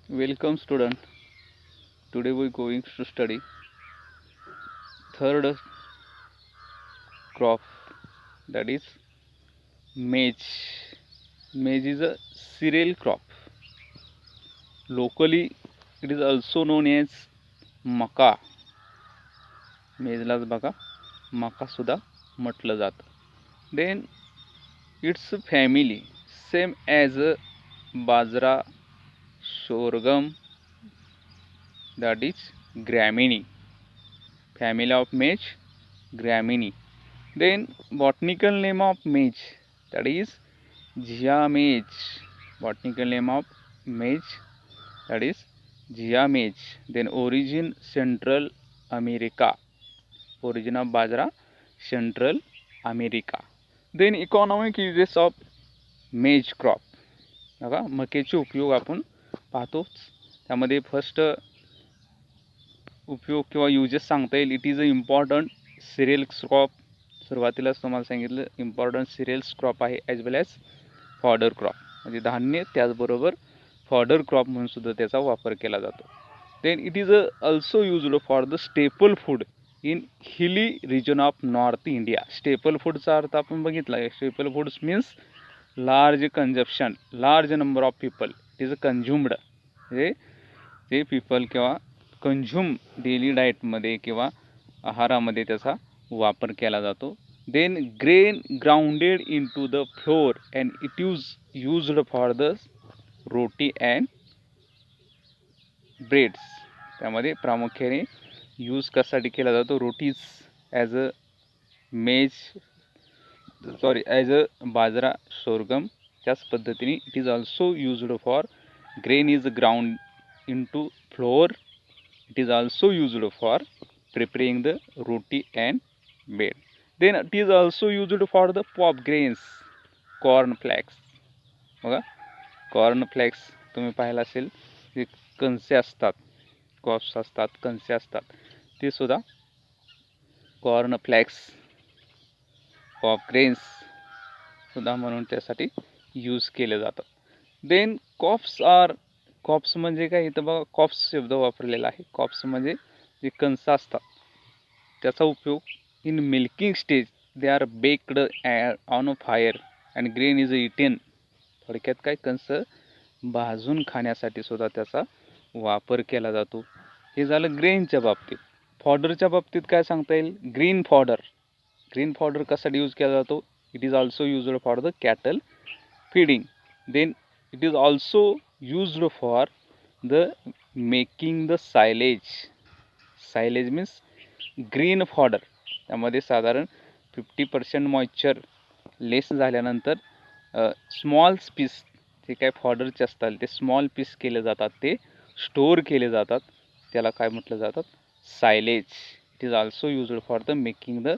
Welcome student. Today we going to study third crop, that is maize. Maize is a cereal crop. Locally it is also known as मका. मेजलाच बघा मका सुद्धा म्हटलं जातं. Then its family same as bajra, sorghum, that is Gramineae. Family of maize, Gramineae. Then botanical name of maize, that is Zea maize. Botanical name of maize, that is Zea maize. Then origin Central America. Origin of bajra Central America. Then economic uses of maize crop. बघा मकेचे उपयोग आपण पाहतोच. त्यामध्ये first उपयोग किंवा uses सांगता येईल. It is a important serial crop. सुरुवातीलाच तुम्हाला सांगितलं इम्पॉर्टंट सिरियल्स क्रॉप आहे as well as fodder crop, म्हणजे धान्य त्याचबरोबर फॉडर क्रॉप म्हणून सुद्धा त्याचा वापर केला जातो. Then it is also used for the staple food in hilly region of north India. Staple फूडचा अर्थ आपण बघितला आहे. Staple foods means large consumption, large number of people. It is a consumed, म्हणजे ते पीपल किंवा कंझ्युम डेली डाएटमध्ये किंवा आहारामध्ये त्याचा वापर केला जातो. Then grain grounded in to the flour and it used for the roti and breads. त्यामध्ये प्रामुख्याने यूज कशासाठी केला जातो? रोटीज ॲज अ मेज ॲज अ बाजरा, सोरगम. त्याच पद्धतीने it is also used for grain is ground into flour. It is also used for preparing the roti and bread. Then it is also used for the pop grains, corn flakes. बघा corn flakes तुम्ही पाहिलं असेल, जे कणसे असतात, cops असतात, कणसे असतात, ते सुद्धा कॉर्न फ्लेक्स, पॉप ग्रेन्स सुद्धा म्हणून त्यासाठी यूज केले जातात. देन कॉप्स म्हणजे काय? इथं बघा कॉप्स शब्द वापरलेला आहे. कॉप्स म्हणजे जे कणसं असतात त्याचा उपयोग in milking stage they are baked on a fire and grain is eaten. थोडक्यात काय, कंस भाजून खाण्यासाठी सुद्धा त्याचा वापर केला जातो. हे झालं ग्रेनच्या बाबतीत. फॉडरच्या बाबतीत काय सांगता येईल? ग्रीन फॉडर कशासाठी यूज केला जातो? It is also used for the cattle feeding. Then it is also used for the making the silage means green fodder. त्यामध्ये साधारण 50% मॉइश्चर लेस झाल्यानंतर स्मॉल पीस जे काय फॉडरचे असतात ते स्मॉल पीस केले जातात, ते स्टोअर केले जातात. त्याला काय म्हटलं जातात? Silage. It is also used for the making the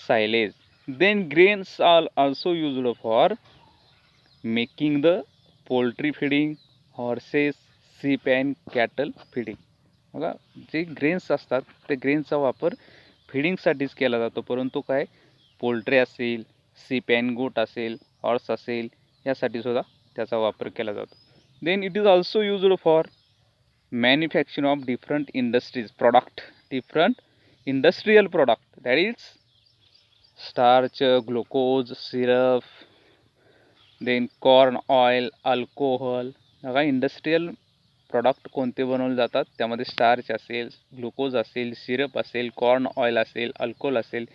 silage. Then grains are also used for making the poultry feeding, horses, sheep and cattle feeding. बघा जे ग्रेन्स असतात ते ग्रेन्सचा वापर फिडिंगसाठीच केला जातो, परंतु काय पोल्ट्री असेल, सीप अँड गोट असेल, हॉर्स असेल, यासाठी सुद्धा त्याचा वापर केला जातो. Then it is also used for manufacturing of different industries product, different industrial product, that is starch, glucose, syrup, then corn oil, alcohol. बघा इंडस्ट्रियल प्रॉडक्ट कोणते बनवले जातात? त्यामध्ये स्टार्च असेल, ग्लुकोज असेल, सिरप असेल, कॉर्न ऑइल असेल, अल्कोहोल असेल,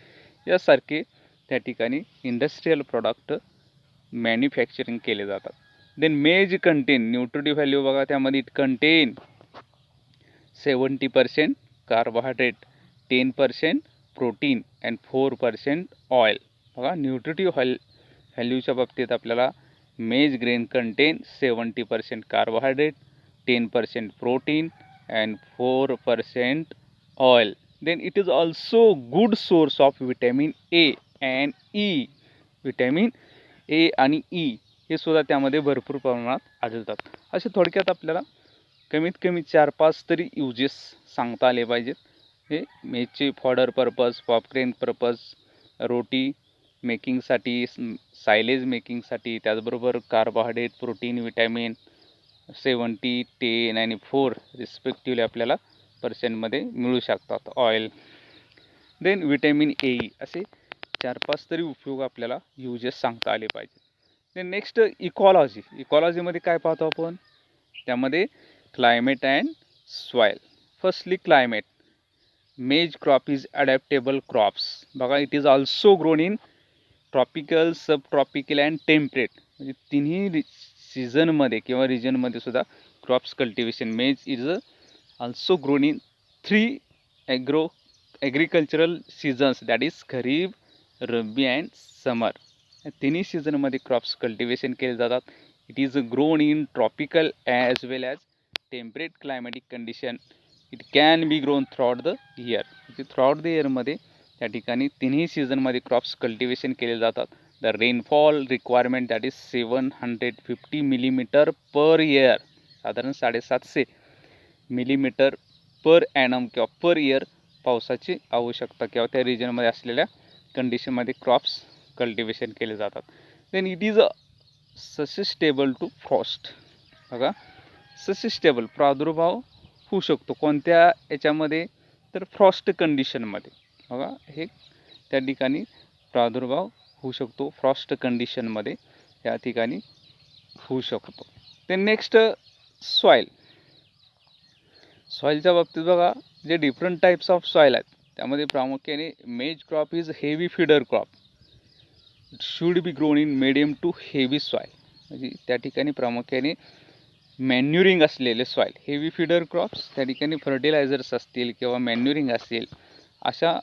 यासारखे त्या ठिकाणी इंडस्ट्रियल प्रॉडक्ट मॅन्युफॅक्चरिंग केले जातात. देन मेज कंटेन न्यूट्रिटिव्ह व्हॅल्यू. बघा त्यामध्ये it content 70% carbohydrate, 10% protein and 4% oil. बघा न्यूट्रिटिव्ह व्हॅल्यूच्या बाबतीत आपल्याला मेज grain content 70% carbohydrate, 10% protein and 4% oil. Then it is also good source of vitamin A and E. Vitamin A आणि E हे सुद्धा त्यामध्ये भरपूर प्रमाणात आढळतात. असे थोडक्यात आपल्याला कमीत कमी 4-5 तरी युजेस सांगता आले पाहिजेत. हे मेजचे फॉडर पर्पज, पॉपग्रेन पर्पज, रोटी मेकिंगसाठी, सायलेज मेकिंगसाठी, त्याचबरोबर कार्बोहायड्रेट, प्रोटीन, विटॅमिन, 70, 10 आणि 4 रिस्पेक्टिव्हली आपल्याला पर्सेंटमध्ये मिळू शकतात ऑइल. देन विटॅमिन ए असे 4-5 तरी उपयोग आपल्याला युजेस सांगता आले पाहिजे. Then next ecology. इकॉलॉजीमध्ये काय पाहतो आपण, त्यामध्ये climate and soil. Firstly climate. Maize crop is adaptable crops. बघा, it is also grown in tropical, sub tropical and temperate. म्हणजे तिन्ही सीझनमध्ये किंवा रिजनमध्ये सुद्धा crops cultivation. Maize is also grown in 3 agricultural seasons, that is kharif, rabi and summer. तिन्ही सीझनमध्ये crops cultivation केले जातात. It is grown in tropical as well as temperate climatic condition. It can be grown throughout the year. म्हणजे throughout the इयरमध्ये त्या ठिकाणी तिन्ही सीझनमध्ये क्रॉप्स कल्टिवेशन केले जातात. The rainfall requirement that is 750 millimetre per year, साधारण 750 मिलीमीटर पर ॲनम किंवा पर इयर पावसाची आवश्यकता किंवा त्या रिजनमध्ये असलेल्या कंडिशनमध्ये क्रॉप्स कल्टिवेशन केले जातात. Then it is susceptible to frost. बघा, ससिस्टेबल प्रादुर्भाव होऊ शकतो कोणत्या याच्यामध्ये, तर फ्रॉस्ट कंडिशनमध्ये. बघा, हे त्या ठिकाणी प्रादुर्भाव होऊ शकतो फ्रॉस्ट कंडिशनमध्ये, या ठिकाणी होऊ शकतो. ते नेक्स्ट सॉईल. सॉईलच्या बाबतीत बघा, जे डिफरंट टाईप्स ऑफ सॉईल आहेत त्यामध्ये प्रामुख्याने maize crop is heavy feeder crop. It should be grown in medium to heavy soil. म्हणजे त्या ठिकाणी प्रामुख्याने मॅन्युरिंग असलेले सॉईल. हेवी फीडर क्रॉप्स त्या ठिकाणी फर्टिलायझर्स असतील किंवा मॅन्युरिंग असेल अशा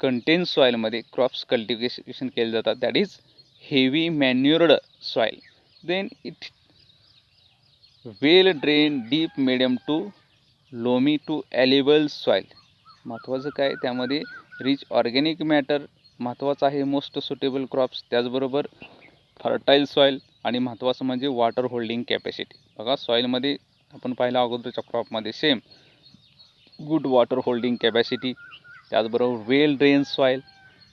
कंटेन सॉईलमध्ये क्रॉप्स कल्टिवेशन केले जातात, that is heavy manured soil. Then it well drain deep medium to loamy to ॲलिबल सॉईल. महत्त्वाचं काय, त्यामध्ये रिच ऑर्गॅनिक मॅटर महत्त्वाचं आहे, मोस्ट सुटेबल क्रॉप्स. त्याचबरोबर फर्टाईल सॉईल आणि महत्त्वाचं म्हणजे वॉटर होल्डिंग कॅपॅसिटी. बघा, सॉईलमध्ये आपण पाहिलं अगोदरच्या क्रॉपमध्ये same good water holding capacity, त्याचबरोबर well drain soil,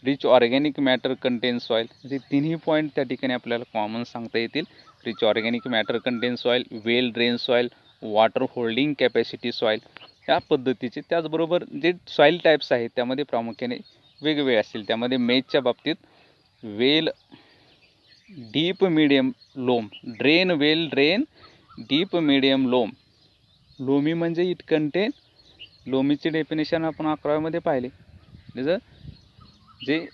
rich organic matter content soil. म्हणजे तिन्ही पॉईंट त्या ठिकाणी आपल्याला कॉमन सांगता येतील. Rich organic matter content soil, well drain soil, water holding capacity soil, या पद्धतीचे. त्याचबरोबर जे सॉईल टाईप्स आहेत त्यामध्ये प्रामुख्याने वेगवेगळे असतील. त्यामध्ये मेजच्या बाबतीत वेल डीप मिडियम लोम, ड्रेन वेल ड्रेन डीप मिडियम लोम. लोमी म्हणजे इट कंटेन, लोमीचे डेफिनेशन आपण 11मध्ये पाहिले. जसं जे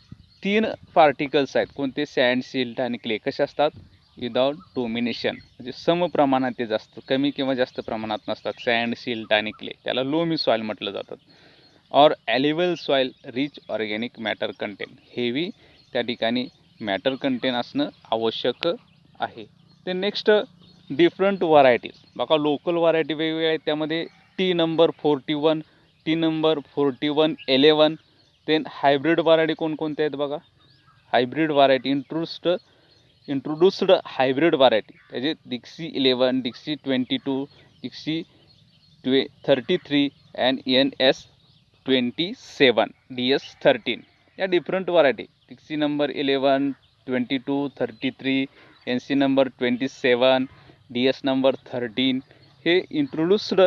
3 पार्टिकल्स आहेत, कोणते, सँड, सिल्ट आणि क्ले, कसे असतात, विदाउट डोमिनेशन. म्हणजे समप्रमाणात ते जास्त कमी किंवा जास्त प्रमाणात नसतात. सँड, सिल्ट आणि क्ले, त्याला लोमी सॉईल म्हटलं जातं. और ॲलिबल soil rich organic matter content, heavy त्या ठिकाणी मॅटर कंटेन असणं आवश्यक आहे. ते नेक्स्ट डिफरंट व्हरायटीज. बघा, लोकल व्हरायटी वेगवेगळ्या आहेत. त्यामध्ये T number 41, T number 4111. Then hybrid variety कोणकोणत्या आहेत बघा. Hybrid variety introduced hybrid variety, त्याचे Dixie 11, Dixie 22, Dixie 33 and NS 27, DS 13. या different variety, डिक्सी number 11, 22, 33, NC number 27, DS number 13, हे इंट्रोड्यूस्ड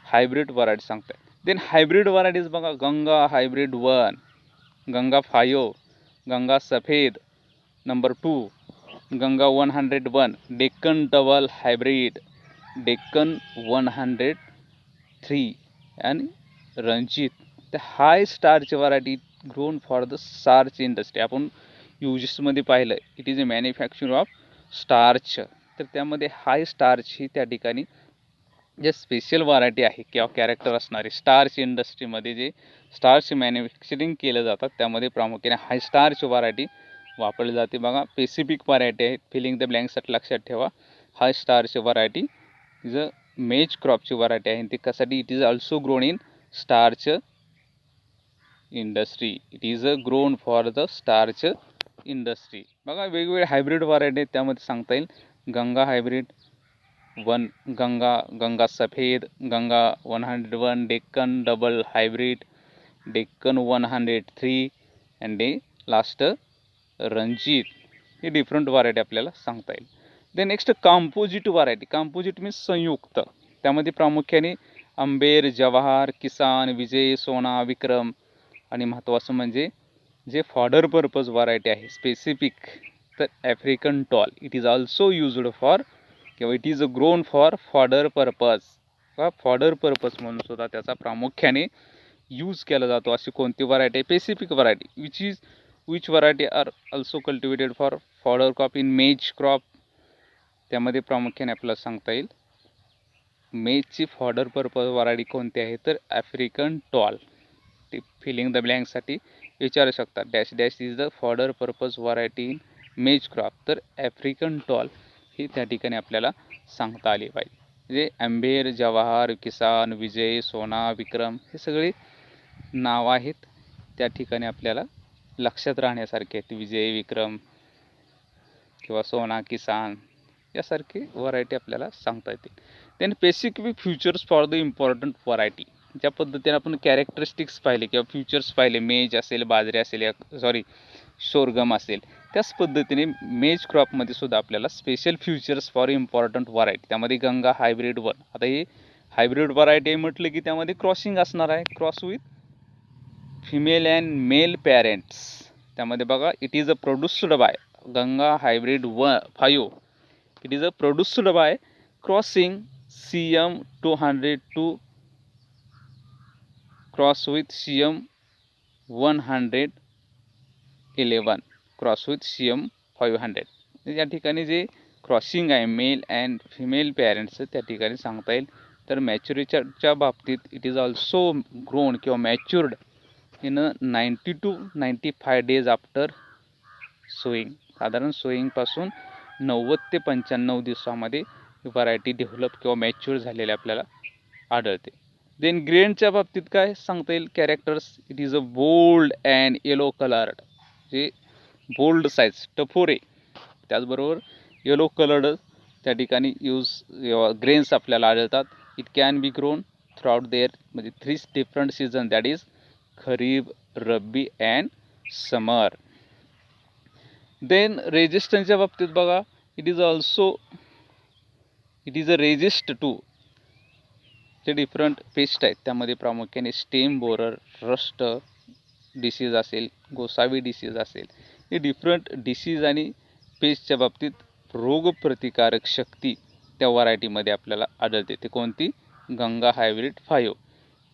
हायब्रिड व्हरायटी सांगतात. देन हायब्रिड व्हरायटीज बघा, Ganga hybrid 1, Ganga 5, Ganga Safed number 2, Ganga 101, Deccan double hybrid, Deccan 103 आणि Ranjit. The high starch variety grown for the starch industry. आपण युजेसमध्ये पाहिलं, it is a manufacture of starch. तर त्यामध्ये हाय starch ही त्या ठिकाणी जे स्पेशल व्हरायटी आहे किंवा कॅरेक्टर असणारे स्टार्च इंडस्ट्रीमध्ये जे स्टार्च मॅन्युफॅक्चरिंग केलं जातात त्यामध्ये प्रामुख्याने हाय स्टार्च व्हरायटी वापरली जाते. बघा, स्पेसिफिक व्हरायटी आहे, फिलिंग द ब्लँक्ससाठी लक्षात ठेवा. हाय स्टार्च व्हरायटी इज अ मेज क्रॉपची व्हरायटी आहे. ती कशासाठी, it is also grown in starch industry. It is a grown for the starch industry. बघा, वेगवेगळे हायब्रिड व्हरायटी आहेत, त्यामध्ये सांगता येईल Ganga hybrid 1, Ganga Safed, Ganga 101, Deccan double hybrid, Deccan 103 and last Ranjit. हे डिफरंट व्हरायटी आपल्याला सांगता येईल. The next composite variety. Composite means संयुक्त. त्यामध्ये प्रामुख्याने अंबेर, जवाहर, किसान, विजय, सोना, विक्रम आणि महत्त्वाचं म्हणजे जे फॉडर पर्पज व्हरायटी आहे स्पेसिफिक, तर African tall it is also used for किंवा it is grown for fodder purpose किंवा फॉडर पर्पज म्हणून सुद्धा त्याचा प्रामुख्याने यूज केला जातो. अशी कोणती व्हरायटी आहे? Specific variety which variety are also cultivated for fodder crop in maize crop. त्यामध्ये प्रामुख्याने आपल्याला सांगता येईल मेजची फॉडर पर्पज व्हरायटी कोणती आहे तर आफ्रिकन टॉल. ते फिलिंग द ब्लँकसाठी विचारू शकतात. Dash dash is the fodder purpose variety in maize crop. तर आफ्रिकन टॉल ही त्या ठिकाणी आपल्याला सांगता आली पाहिजे. म्हणजे अंबेर, जवाहर, किसान, विजय, सोना, विक्रम हे सगळे नाव आहेत त्या ठिकाणी आपल्याला लक्षात राहण्यासारखे आहेत. विजय, विक्रम किंवा सोना, किसान यासारखे व्हरायटी आपल्याला सांगता येतील. Then specific features for the important variety. ज्या पद्धतीने आपण कॅरेक्टरिस्टिक्स पाहिले किंवा फ्युचर्स पाहिले, मेज असेल, बाजरी असेल, या शोरगम असेल, त्याच पद्धतीने मेज क्रॉपमध्ये सुद्धा आपल्याला special futures for important variety. त्यामध्ये गंगा हायब्रिड 1. आता ही हायब्रिड व्हरायटी म्हटलं की त्यामध्ये क्रॉसिंग असणार आहे, cross with female and male parents. त्यामध्ये बघा it is a produced by Ganga hybrid 5. It is a produced by crossing CM 202 cross with CM 111 cross with CM 500. या ठिकाणी जे क्रॉसिंग आहे मेल अँड फिमेल पॅरेंट्सचं त्या ठिकाणी सांगता येईल. तर मॅच्युरिटीच्या बाबतीत इट इज ऑल्सो ग्रोन किंवा matured in 90 to 95 days after sowing. साधारण सोईंगपासून 90 ते 95 दिवसामध्ये व्हरायटी डेव्हलप किंवा मॅच्युअर झालेली आपल्याला आढळते. देन ग्रेनच्या बाबतीत काय सांगता येईल? Characters it is a bold and yellow coloured. जे बोल्ड साईज टफोरे, त्याचबरोबर येलो कलर्ड त्या ठिकाणी ग्रेन्स आपल्याला आढळतात. It can be grown throughout there म्हणजे 3 different season, that is kharif, rabi and summer. Then रेजिस्टन्सच्या बाबतीत बघा it is a resist to जे डिफरंट पेस्ट आहेत. त्यामध्ये प्रामुख्याने स्टेम बोरर, रस्ट डिसीज असेल, गोसावी डिसीज असेल, हे डिफरंट डिसीज आणि पेस्टच्या बाबतीत रोगप्रतिकारक शक्ती त्या व्हरायटीमध्ये आपल्याला आढळते. ते कोणती? Ganga hybrid 5.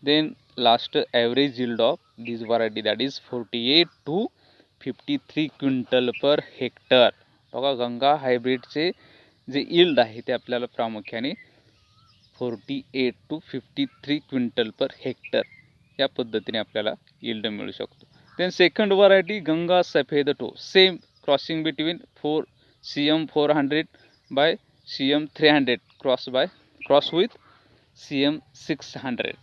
Then last average yield of this variety that is 48 to 53 quintal per hectare. बघा गंगा हायब्रिडचे जे यील्ड आहे ते आपल्याला प्रामुख्याने 48 to 53 क्विंटल पर हेक्टर या पद्धतीने आपल्याला यील्ड मिळू शकतो. Then second variety Ganga Safed two. Same crossing between CM 400 by CM 300 cross with CM 600.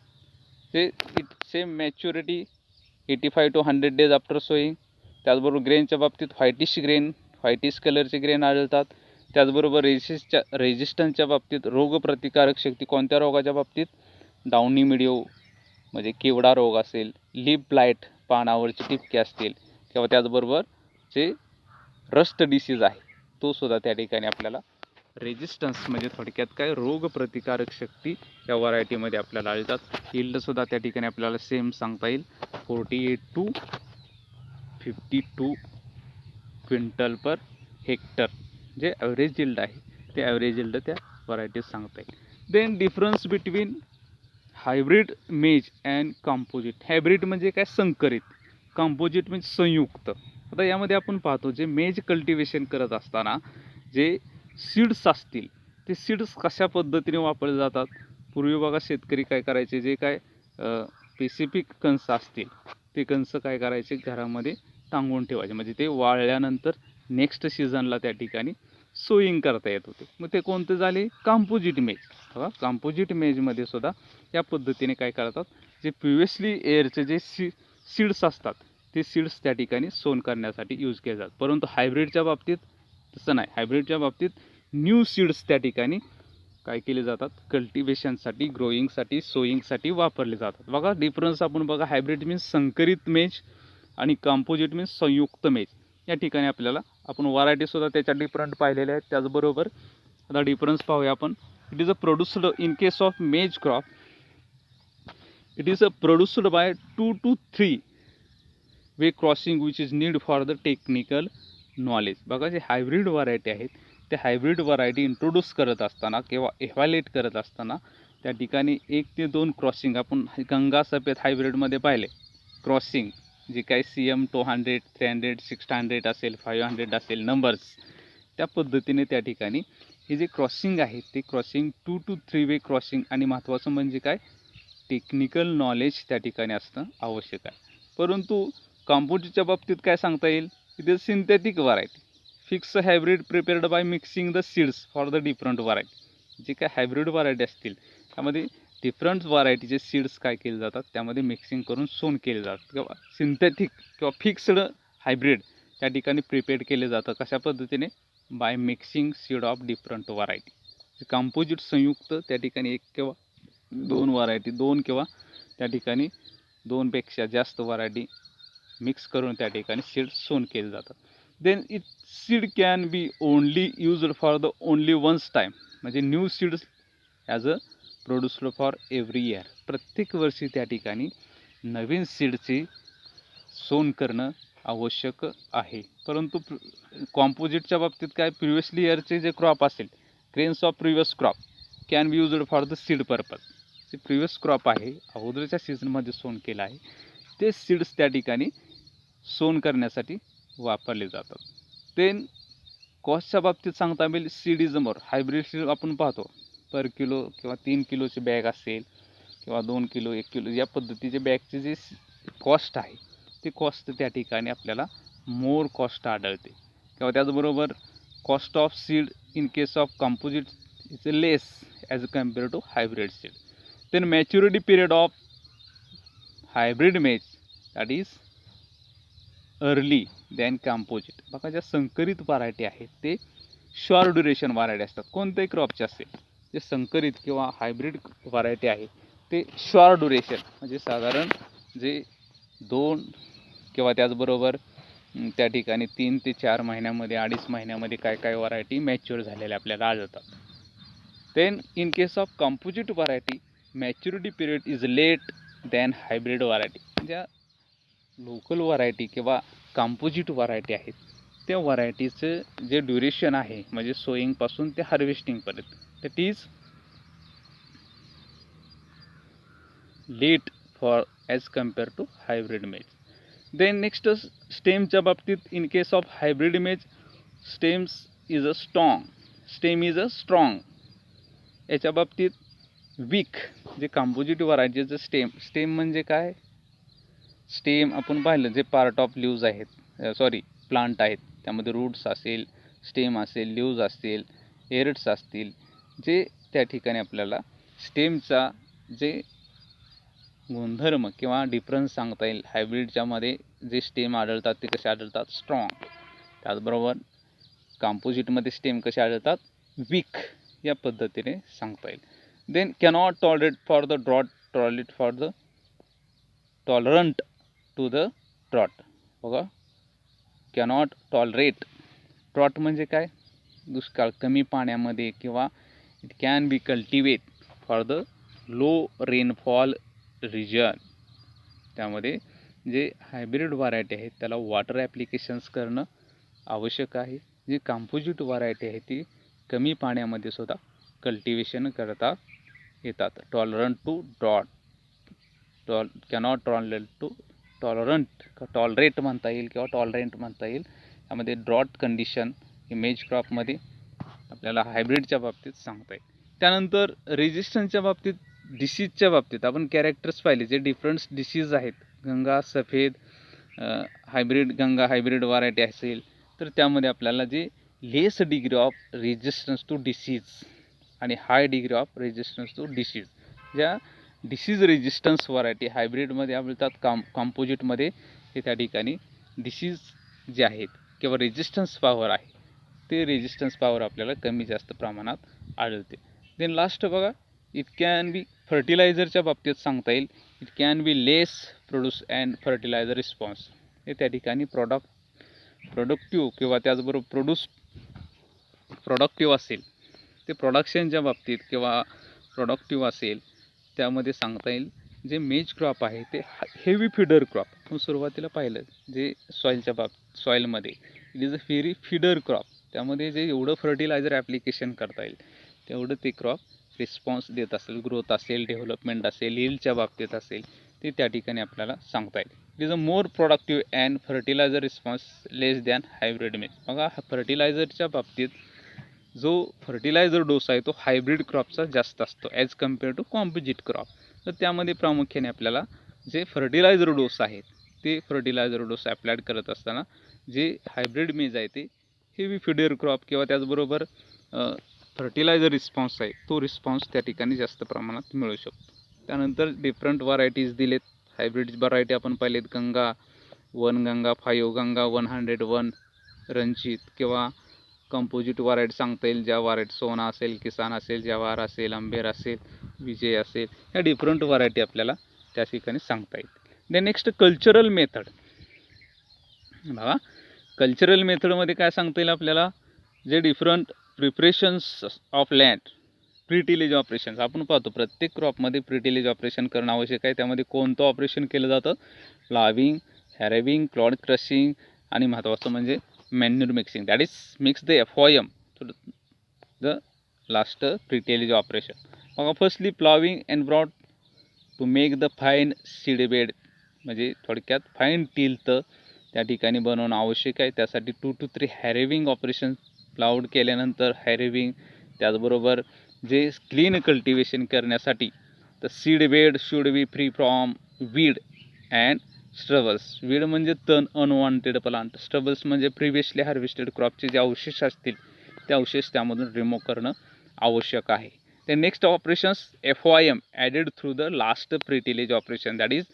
ते same maturity 85 to 100 days after sowing. त्याचबरोबर ग्रेनच्या बाबतीत व्हाईटिश कलरचे ग्रेन आढळतात. त्याचबरोबर रेजिस्टन्सच्या बाबतीत रोगप्रतिकारक शक्ती कोणत्या रोगाच्या बाबतीत? डाउनी मिडिओ म्हणजे किवडा रोग असेल, लिप ब्लाइट पानावरची टिपके असतील किंवा त्याचबरोबर जे रस्ट डिसीज आहे तो सुद्धा त्या ठिकाणी आपल्याला रेजिस्टन्स म्हणजे थोडक्यात काय रोगप्रतिकारक शक्ती या व्हरायटीमध्ये आपल्याला आढळतात. यील्डसुद्धा त्या ठिकाणी आपल्याला सेम सांगता येईल 48 to 52 क्विंटल पर हेक्टर जे ॲव्हरेज यील्ड आहे ते ॲव्हरेज यील्ड त्या व्हरायटीज सांगता येईल. देन डिफरन्स बिटवीन हायब्रिड मेज अँड कंपोजिट. हायब्रिड म्हणजे काय? संकरित. कंपोजिट म्हणजे संयुक्त. आता यामध्ये आपण पाहतो जे मेज कल्टिवेशन करत असताना जे सीड्स असतील ते सीड्स कशा पद्धतीने वापरले जातात? पूर्वी बघा शेतकरी काय करायचे, जे काय स्पेसिफिक कणस असतील ते कणस काय करायचे घरामध्ये टांगून ठेवायचे, म्हणजे ते वाळल्यानंतर नेक्स्ट सीझनला त्या ठिकाणी सोईंग करता येत होते. मग ते कोणते झाले? कंपोजिट मेज. बघा कंपोजिट मेजमध्ये सुद्धा या पद्धतीने काय करतात, जे प्रिव्हियसली एअरचे जे सीड्स असतात ते सीड्स त्या ठिकाणी सोन करण्यासाठी यूज केले जातात. परंतु हायब्रिडच्या बाबतीत तसं नाही. हायब्रिडच्या बाबतीत न्यू सीड्स त्या ठिकाणी काय केले जातात? कल्टिवेशनसाठी, ग्रोईंगसाठी, सोईंगसाठी वापरले जातात. बघा डिफरन्स आपण बघा. हायब्रिड मीन्स संकरित मेज आणि कंपोजिट मीन्स संयुक्त मेज या ठिकाणी आपल्याला आपण व्हरायटीसुद्धा त्याच्या डिफरंट पाहिलेल्या आहेत. त्याचबरोबर आता डिफरन्स पाहूया आपण. It is a produced in case of मेज crop, it is a produced bye 2 to 3 way crossing which is need for the technical knowledge. बघा जे हायब्रिड व्हरायटी आहेत ते हायब्रिड व्हरायटी इंट्रोड्यूस करत असताना किंवा इव्हॅल्युएट करत असताना त्या ठिकाणी 1 ते 2 क्रॉसिंग आपण गंगा सफेद हायब्रिडमध्ये पाहिले. क्रॉसिंग जे काही CM 200, 300, 600 असेल, 500 असेल नंबर्स, त्या पद्धतीने त्या ठिकाणी हे जे क्रॉसिंग आहे ते क्रॉसिंग 2 to 3 वे क्रॉसिंग, आणि महत्त्वाचं म्हणजे काय, टेक्निकल नॉलेज त्या ठिकाणी असणं आवश्यक आहे. परंतु कॉम्पोजिटच्या बाबतीत काय सांगता येईल, it is synthetic variety fix hybrid prepared by mixing the seeds for the different variety. जे काय हायब्रिड व्हरायटी असतील त्यामध्ये डिफरंट व्हरायटीचे सीड्स काय केले जातात, त्यामध्ये मिक्सिंग करून सोन केले जातात. किंवा सिंथेटिक किंवा फिक्स्ड हायब्रिड त्या ठिकाणी प्रिपेअर्ड केले जातं. कशा पद्धतीने, by mixing seed of different variety. Composite संयुक्त त्या ठिकाणी 1 किंवा 2 व्हरायटी, 2 किंवा त्या ठिकाणी 2 पेक्षा जास्त व्हरायटी मिक्स करून त्या ठिकाणी सीड सोन केले जातात. Then it seed can be only used for the only once time. म्हणजे new seeds as a produced for every year. प्रत्येक वर्षी त्या ठिकाणी नवीन सीडची सोन करणं आवश्यक आहे. परंतु कॉम्पोजिटच्या बाबतीत काय, प्रिव्हियसली इयरचे जे क्रॉप असेल, grains of previous crop can be used for the seed purpose. जे प्रिव्हियस क्रॉप आहे, अगोदरच्या सीझनमध्ये सोन केलं आहे, ते सीड्स त्या ठिकाणी सोन करण्यासाठी वापरले जातात. देन कॉस्टच्या बाबतीत सांगता येईल, seed is more. Hybrid seed आपण पाहतो पर किलो किंवा 3 किलोची बॅग असेल किंवा 2 किलो 1 किलो या पद्धतीचे बॅगची जी कॉस्ट आहे ती कॉस्ट त्या ठिकाणी आपल्याला मोर कॉस्ट आढळते. किंवा त्याचबरोबर cost of seed in case of composite is less as compare to hybrid seed. Then maturity period of hybrid maize that is early than composite. बघा ज्या संकरित व्हरायटी आहेत ते शॉर्ट ड्युरेशन व्हरायटी असतात. कोणत्याही क्रॉपचे असेल, जे संकरित किंवा हायब्रिड व्हरायटी आहे ते शॉर्ट ड्युरेशन म्हणजे साधारण जे 2 किंवा त्याचबरोबर त्या ठिकाणी 3 ते 4 महिन्यामध्ये, 2.5 महिन्यामध्ये काय काय व्हरायटी मॅच्युअर झालेल्या आपल्याला आढळतात. Then in case of composite variety maturity period is late than hybrid variety. ज्या लोकल व्हरायटी किंवा कंपोजिट व्हरायटी आहेत त्या व्हरायटीचं जे ड्युरेशन आहे म्हणजे सोईंगपासून ते हार्वेस्टिंगपर्यंत that is late for as compare to hybrid maize. Then next स्टेमच्या बाबतीत in case of hybrid maize stem is a strong. याच्या बाबतीत वीक. जे कंपोजिट व्हरायटीचं स्टेम म्हणजे काय, स्टेम आपण पाहिलं जे पार्ट ऑफ लिव्ज आहेत, प्लांट आहेत, त्यामध्ये रूट्स असेल, स्टेम असेल, लिव्ज असतील, एरट्स असतील, जे त्या ठिकाणी आपल्याला स्टेमचा जे गुणधर्म किंवा डिफरन्स सांगता येईल. हायब्रिडच्यामध्ये जे स्टेम आढळतात ते कसे आढळतात, स्ट्रॉंग. त्याचबरोबर कंपोजिटमध्ये स्टेम कसे आढळतात, वीक. या पद्धतीने सांगता येईल. Then cannot tolerate for the drought, tolerate for the tolerant to the drought. बघा कॅनॉट टॉलरेट. ड्रॉट म्हणजे काय, दुष्काळ, कमी पाण्यामध्ये, किंवा it can be cultivate for the low rainfall region. त्यामध्ये जे हायब्रिड व्हरायटी आहेत त्याला वॉटर ॲप्लिकेशन्स करणं आवश्यक आहे. जी कंपोजिट व्हरायटी आहे ती कमी पाण्यामध्ये सुद्धा कल्टिवेशन करता येतात. Tolerant to drought, cannot tolerate to tolerate म्हणता येईल किंवा टॉलरेंट म्हणता येईल. त्यामध्ये ड्रॉट कंडिशन इमेज क्रॉपमध्ये आपल्याला हायब्रिडच्या बाबतीत सांगता येईल. त्यानंतर रेजिस्टन्सच्या बाबतीत, डिसीजच्या बाबतीत आपण कॅरेक्टर्स पाहिले. जे डिफरंट डिसीज आहेत, गंगा सफेद हायब्रिड व्हरायटी असेल तर त्यामध्ये आपल्याला जे less degree of resistance to disease आणि high degree of resistance to disease, ज्या डिसीज रेजिस्टन्स व्हरायटी हायब्रिडमध्ये आढळतात, कंपोजिटमध्ये हे त्या ठिकाणी डिसीज जे आहेत किंवा रेजिस्टन्स पॉवर आहे ते रेजिस्टन्स पॉवर आपल्याला कमी जास्त प्रमाणात आढळते. देन लास्ट बघा, इट कॅन बी फर्टिलायझरच्या बाबतीत सांगता येईल. It can be less produce and fertiliser response. हे त्या ठिकाणी प्रोडक्टिव्ह किंवा त्याचबरोबर प्रोडक्टिव्ह असेल, ते प्रोडक्शनच्या बाबतीत किंवा प्रोडक्टिव्ह असेल, त्यामध्ये सांगता येईल जे मेज क्रॉप आहे ते हेवी फीडर क्रॉप. आपण सुरुवातीला पाहिलं जे सॉईलमध्ये it is a very feeder crop. त्यामध्ये जे एवढं फर्टिलायझर ॲप्लिकेशन करता येईल तेवढं ते क्रॉप रिस्पॉन्स देत असेल, ग्रोथ असेल, डेव्हलपमेंट असेल, यील्डच्या बाबतीत असेल, ते त्या ठिकाणी आपल्याला सांगता येईल. It is a more productive and fertiliser response less than hybrid maize. बघा फर्टिलायझरच्या बाबतीत जो फर्टिलायझर डोस आहे तो हायब्रिड क्रॉपचा जास्त असतो as compare to composite crop. तर त्यामध्ये प्रामुख्याने आपल्याला जे फर्टिलायझर डोस आहेत ते फर्टिलायझर डोस ॲप्लाइड करत असताना जे हायब्रिड मेज आहे ते हेवी फीडर क्रॉप किंवा त्याचबरोबर फर्टिलायझर रिस्पॉन्स आहे तो रिस्पॉन्स त्या ठिकाणी जास्त प्रमाणात मिळू शकतो. त्यानंतर डिफरंट व्हरायटीज दिलेत. हायब्रिड व्हरायटी आपण पाहिलेत, गंगा 1, गंगा 5, गंगा 101, रणजित किंवा कंपोजिट व्हरायटी सांगता येईल, ज्या व्हरायटी सोना असेल, किसान असेल, जवाहर असेल, अंबेर असेल, विजय असेल, ह्या डिफरंट व्हरायटी आपल्याला त्या ठिकाणी सांगता येईल. The next cultural method. बघा कल्चरल मेथडमध्ये काय सांगता येईल आपल्याला, जे different preparations of land, pretillage operations आपण पाहतो प्रत्येक क्रॉपमध्ये प्रीटिलेज ऑपरेशन करणं आवश्यक आहे. त्यामध्ये कोणतं ऑपरेशन केलं जातं, प्लाविंग, हॅरेविंग, क्लॉड क्रशिंग आणि महत्त्वाचं म्हणजे manure mixing, that is mix the FOM to the last pretillage operation. बघा firstly ploughing and broad to make the fine seed bed, म्हणजे थोडक्यात फाईन टिल्थ त्या ठिकाणी बनवणं आवश्यक आहे. त्यासाठी 2 to 3 हॅरेविंग ऑपरेशन, प्लाउड केल्यानंतर हॅरेविंग, त्याचबरोबर जे क्लीन कल्टिवेशन करण्यासाठी the seed bed should be free from weed and stubbles. Weed म्हणजे तण, अनवॉन्टेड प्लांट, स्ट्रबल्स म्हणजे प्रिव्हियसली हार्वेस्टेड क्रॉपचे जे अवशेष असतील ते अवशेष त्यामधून रिमूव्ह करणं आवश्यक आहे. The next operations FOM added through the last pre-tillage operation, that is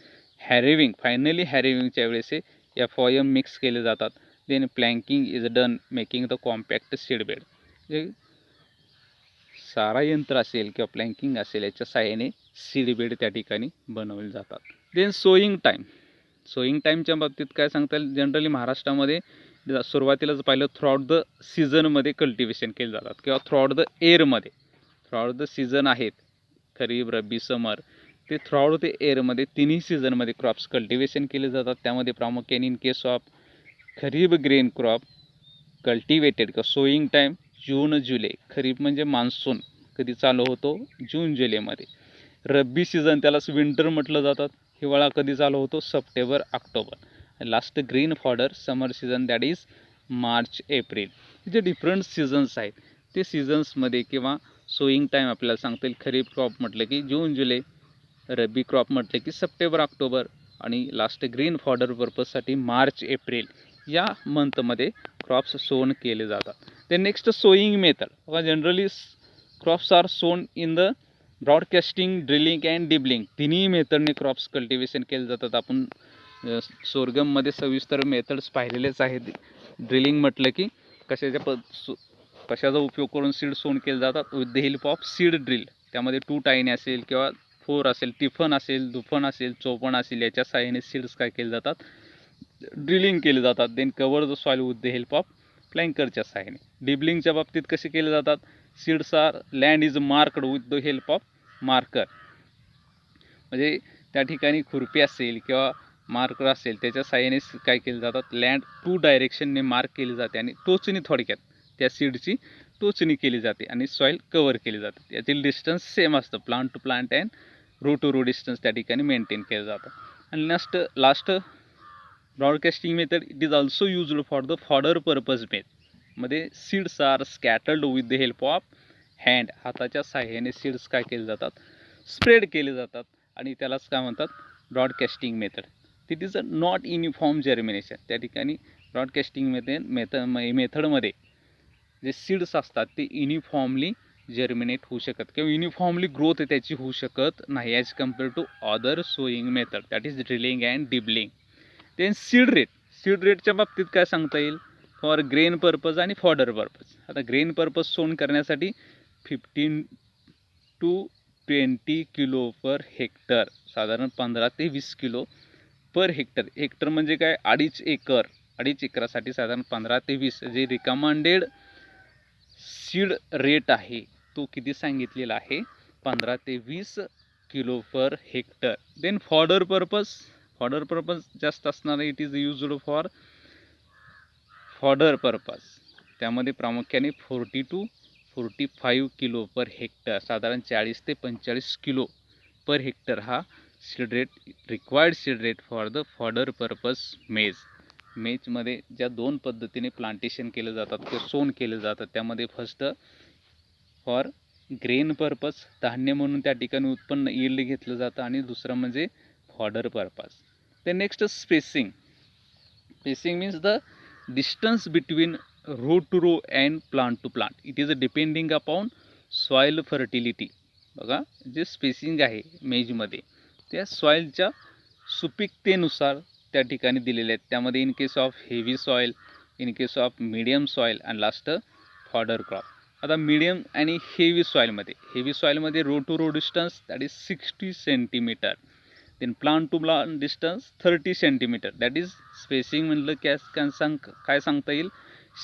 harrowing. Finally harrowingच्या वेळेस FOM मिक्स केले जातात. Then planking is done making the compact seed bed. जे सारा यंत्र असेल किंवा प्लँकिंग असेल याच्या साहाय्याने सीड बेड त्या ठिकाणी बनवले जातात. देन सोईंग टाईमच्या बाबतीत काय सांगता येईल, जनरली महाराष्ट्रामध्ये सुरुवातीलाच पाहिलं थ्रूआउट द सीझनमध्ये कल्टिवेशन केले जातात किंवा थ्रूआउट द एअरमध्ये. थ्रूआउट द सीझन आहेत खरीप, रब्बी, समर, ते थ्रूआउट द एअरमध्ये तिन्ही सीझनमध्ये क्रॉप्स कल्टिवेशन केले जातात. त्यामध्ये प्रामुख्याने in case of kharif grain crop cultivated किंवा सोईंग टाईम जून जुलै. खरीप म्हणजे मान्सून कधी चालू होतो, जून जुलैमध्ये. रब्बी सीझन त्यालाच विंटर म्हटलं जातात. हिवाळा कधी चालू होतो, September October. Last green fodder summer season, that is March April. जे डिफरंट सीझन्स आहेत ते सीझन्समध्ये किंवा सोईंग टाईम आपल्याला सांगता येईल. खरीप क्रॉप म्हटलं की जून जुलै, रब्बी क्रॉप म्हटलं की सप्टेंबर ऑक्टोबर आणि लास्ट ग्रीन फॉडर पर्पजसाठी मार्च एप्रिल या मंथमध्ये क्रॉप्स सोन केले जातात. ते नेक्स्ट सोईंग मेथड. बघा generally crops are sown in the broadcasting, drilling and dibbling, तिन्ही मेथडने क्रॉप्स कल्टिवेशन केले जातात. आपण सोरगममध्ये सविस्तर मेथड्स पाहिलेलेच आहेत. ड्रिलिंग म्हटलं की कशाचा उपयोग करून सीड सोन केले जातात, with the help of seed drill. त्यामध्ये 2 टाईने असेल किंवा 4 असेल, टिफन असेल, दुफन असेल, चोपण असेल, याच्या साहाय्याने सीड्स काय केले जातात, ड्रिलिंग केले जातात. Then cover the soil with the help of प्लँकरच्या साहाय्याने. डिबलिंगच्या बाबतीत कसे केले जातात, seeds are land is marked with the help of marker, म्हणजे त्या ठिकाणी खुरपी असेल किंवा मार्कर असेल त्याच्या साहाय्याने काय केले जातात, लँड 2 डायरेक्शनने मार्क केली जाते आणि टोचणी, थोडक्यात त्या सीडची टोचणी केली जाते आणि सॉईल कवर केली जाते. यातील डिस्टन्स सेम असतं, plant to plant and row to row distance त्या ठिकाणी मेंटेन केलं जातं. आणि last broadcasting method, it is also used for the fodder purpose मध्ये seeds are scattered with the help of hand, हाताच्या साहाय्याने सीड्स काय केले जातात, स्प्रेड केले जातात आणि त्यालाच काय म्हणतात, broadcasting method. It is a not uniform germination. त्या ठिकाणी ब्रॉडकास्टिंग मेथडमध्ये जे सीड्स असतात ते युनिफॉर्मली जर्मिनेट होऊ शकत किंवा युनिफॉर्मली ग्रोथ त्याची होऊ शकत नाही as compare to other sowing method, that is drilling and dibbling. Then seed रेटच्या बाबतीत काय सांगता येईल, फॉर ग्रेन पर्पज आणि फॉडर पर्पज. आता ग्रेन पर्पज सोन करण्यासाठी 15 to 20 किलो पर हेक्टर, साधारण 15 ते 20 किलो पर हेक्टर. हेक्टर म्हणजे काय, 2.5 एकर अडीच एकरासाठी साधारण 15 ते 20 जे रिकमेंडेड सीड रेट आहे तो किती सांगितलेला आहे 15 ते 20 kilo per hectare. Then fodder purpose जास्त असणार. It is used for fodder purpose. त्यामध्ये प्रामुख्याने 40 to 45 किलो पर हेक्टर साधारण 40 ते 45 किलो पर हेक्टर हा seed rate required seed rate for the fodder purpose मेजमध्ये ज्या दोन पद्धतीने प्लांटेशन केलं जातात किंवा सोन केलं जातं त्यामध्ये फर्स्ट फॉर ग्रेन पर्पज धान्य म्हणून त्या ठिकाणी उत्पन्न यील्ड घेतलं जातं आणि दुसरं म्हणजे fodder purpose. The next spacing means the distance between row to row and plant to plant. It is depending upon soil fertility. बघा जे स्पेसिंग आहे मेजमध्ये त्या सॉईलच्या सुपीकतेनुसार त्या ठिकाणी दिलेले आहेत. त्यामध्ये in case of heavy soil, in case of medium soil and last fodder crop. आता मीडियम आणि हेवी सॉईलमध्ये row to row distance that is 60 centimetre. Then plant to plant distance 30 centimetre. That is spacing म्हणलं काय सांगता येईल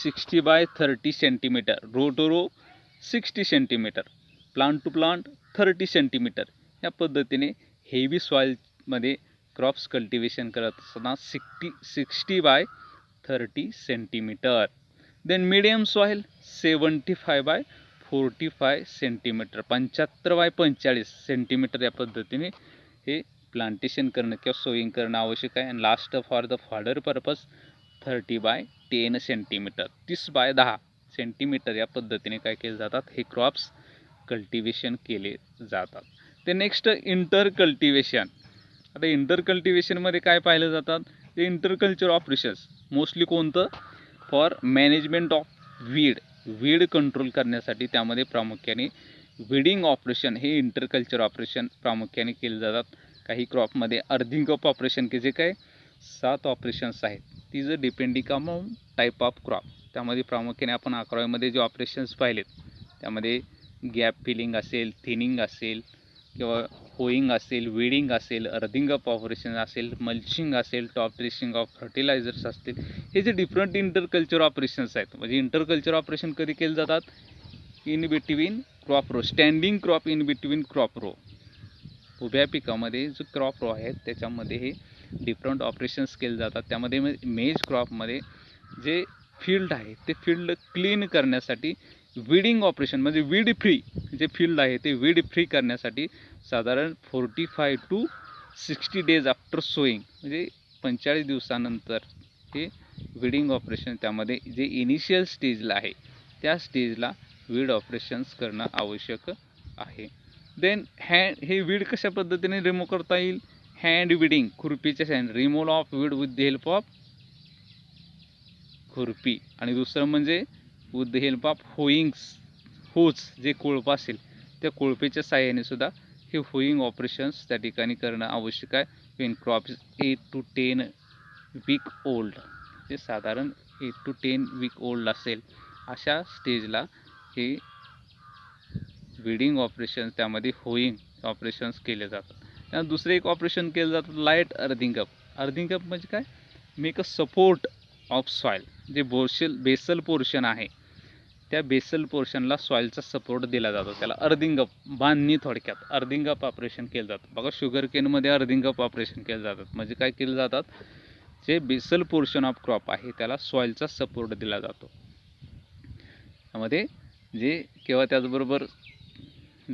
60 by 30 centimetre. Row to row 60 centimetre, plant to plant 30 centimetre. या पद्धतीने heavy सॉईलमध्ये crops cultivation करत असताना 60 by 30 centimetre. Then medium soil 75 by 45 centimetre, 75 by 45 centimetre या पद्धतीने हे प्लांटेशन करणं किंवा सोईंग करणं आवश्यक आहे. आणि last for the fodder purpose 30 by 10 centimetre, 30 by 10 centimetre या पद्धतीने काय केले जातात हे क्रॉप्स कल्टिवेशन केले जातात. ते नेक्स्ट इंटर कल्टिवेशन. आता इंटर कल्टिवेशनमध्ये काय पाहिलं जातात ते इंटरकल्चर ऑपरेशन्स मोस्टली कोणतं for management of weed control करण्यासाठी. त्यामध्ये प्रामुख्याने विडिंग ऑपरेशन हे इंटरकल्चर ऑपरेशन प्रामुख्याने केले जातात. काही क्रॉपमध्ये अर्थिंग अप ऑपरेशन की जे काय 7 ऑपरेशन्स आहेत ती जर depending upon type of crop. त्यामध्ये प्रामुख्याने आपण 11मध्ये जे ऑपरेशन्स पाहिलेत त्यामध्ये गॅप फिलिंग असेल, थिनिंग असेल किंवा होईंग असेल, वीडिंग असेल, अर्थिंग अप ऑपरेशन असेल, मल्चिंग असेल, टॉप ड्रेसिंग ऑफ फर्टिलायझर्स असतील. हे जे डिफरंट इंटरकल्चर ऑपरेशन्स आहेत म्हणजे इंटरकल्चर ऑपरेशन कधी केले जातात in between crop row, standing crop in between crop row. उभ्या पिकामध्ये जो क्रॉप रो आहेत त्याच्यामध्ये हे डिफरंट ऑपरेशन्स केले जातात. त्यामध्ये मेज क्रॉपमध्ये जे फील्ड आहे ते फील्ड क्लीन करण्यासाठी वीडिंग ऑपरेशन म्हणजे वीड फ्री जे फील्ड आहे ते वीड फ्री करण्यासाठी साधारण 45 to 60 days आफ्टर सोईंग म्हणजे 45 दिवसानंतर हे वीडिंग ऑपरेशन त्यामध्ये जे इनिशियल स्टेजला आहे त्या स्टेजला वीड ऑपरेशन्स करणं आवश्यक आहे. देन हे वीड कशा पद्धतीने रिमूव्ह करता येईल हँड विडिंग, खुरपीच्या hand removal of weed with the help of खुरपी. आणि दुसरं म्हणजे with the help of hoes जे कोळपा असेल त्या कोळपेच्या साहाय्याने सुद्धा हे होईंग ऑपरेशन्स त्या ठिकाणी करणं आवश्यक आहे. When crop 8 to 10 week old, ते साधारण 8 to 10 वीक ओल्ड असेल अशा स्टेजला हे विडिंग ऑपरेशन त्यामध्ये होईंग ऑपरेशन्स केले जातात. त्यानंतर दुसरे एक ऑपरेशन केलं जातं light earthing up. Earthing up म्हणजे काय make a support of soil. जे बेसल पोर्शन आहे त्या बेसल पोर्शनला सॉईलचा सपोर्ट दिला जातो त्याला अर्थिंग अप बांधणी. थोडक्यात अर्थिंग अप ऑपरेशन केलं जातं. बघा शुगर केनमध्ये अर्थिंग अप ऑपरेशन केलं जातात म्हणजे काय केलं जातात जे बेसल पोर्शन ऑफ क्रॉप आहे त्याला सॉईलचा सपोर्ट दिला जातो. त्यामध्ये जे किंवा त्याचबरोबर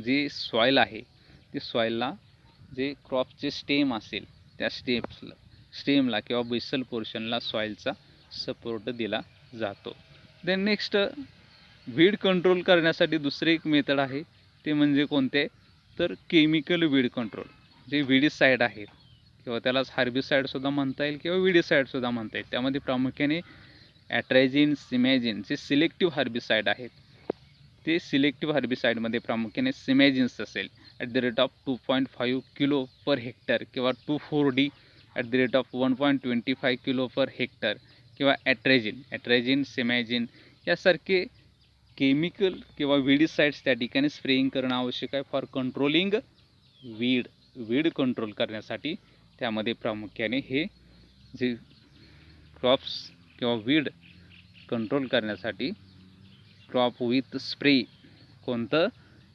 जे सॉईल आहे ते सॉईलला जे क्रॉपचे स्टेम असेल त्या स्टेमला किंवा बेसल पोर्शनला सॉईलचा सपोर्ट दिला जातो. देन नेक्स्ट वीड कंट्रोल करण्यासाठी दुसरे एक मेथड आहे ते म्हणजे कोणते तर केमिकल वीड कंट्रोल. जे विडीसाईड आहेत किंवा त्यालाच हार्बिसाईडसुद्धा म्हणता येईल किंवा विडीसाईडसुद्धा म्हणता येईल. त्यामध्ये प्रामुख्याने ॲट्रायझिन, सिमॅझिन जे सिलेक्टिव्ह हार्बिसाईड आहेत ते सिलेक्टिव्ह हार्बिसाईडमध्ये प्रामुख्याने सिमॅझिन्स असेल at the rate of 2.5 kilo per hectare किंवा 2,4-D at the rate of 1.25 kilo per hectare किंवा ॲट्रायझिन, सिमॅझिन यासारखे केमिकल किंवा विडीसाईड्स त्या ठिकाणी स्प्रेइंग करणं आवश्यक आहे फॉर कंट्रोलिंग वीड कंट्रोल करण्यासाठी. त्यामध्ये प्रामुख्याने हे जे क्रॉप्स किंवा वीड कंट्रोल करण्यासाठी क्रॉप विथ स्प्रे कोणतं